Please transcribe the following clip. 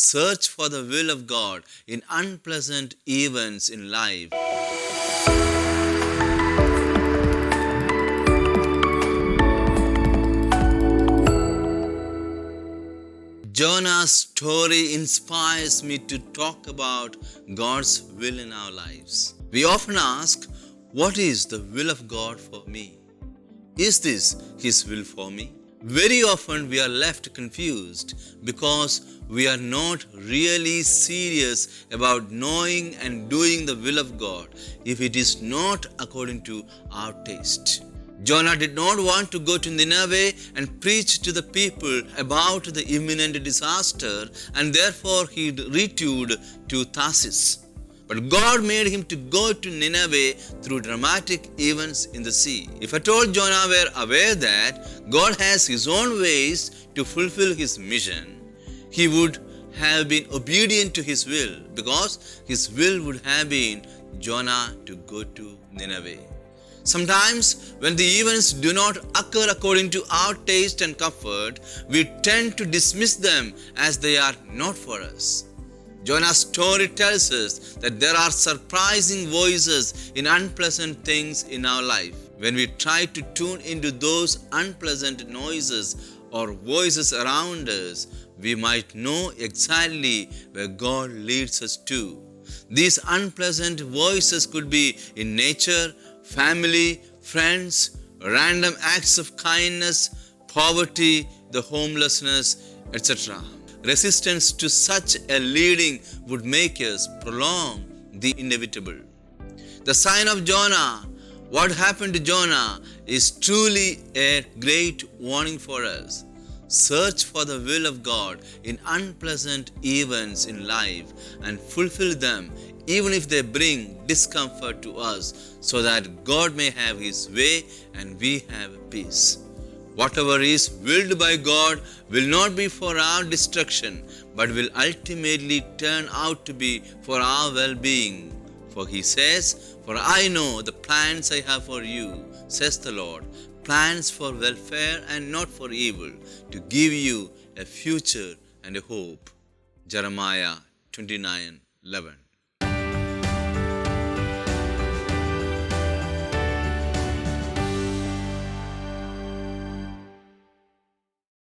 Search for the will of God in unpleasant events in life. Jonah's story inspires me to talk about God's will in our lives. We often ask, what is the will of God for me? Is this His will for me? Very often we are left confused because we are not really serious about knowing and doing the will of God if it is not according to our taste. Jonah did not want to go to Nineveh and preach to the people about the imminent disaster, and therefore he returned to Tarsus. But God made him to go to Nineveh through dramatic events in the sea. If at all Jonah were aware that God has his own ways to fulfill his mission, he would have been obedient to his will, because his will would have been Jonah to go to Nineveh. Sometimes, when the events do not occur according to our taste and comfort, we tend to dismiss them as they are not for us. Jonah's story tells us that there are surprising voices in unpleasant things in our life. When we try to tune into those unpleasant noises or voices around us, we might know exactly where God leads us to. These unpleasant voices could be in nature, family, friends, random acts of kindness, poverty, the homelessness, etc. Resistance to such a leading would make us prolong the inevitable. The sign of Jonah, what happened to Jonah, is truly a great warning for us. Search for the will of God in unpleasant events in life and fulfill them even if they bring discomfort to us, so that God may have His way and we have peace. Whatever is willed by God will not be for our destruction, but will ultimately turn out to be for our well-being. For He says, "For I know the plans I have for you, says the Lord, plans for welfare and not for evil, to give you a future and a hope." Jeremiah 29:11.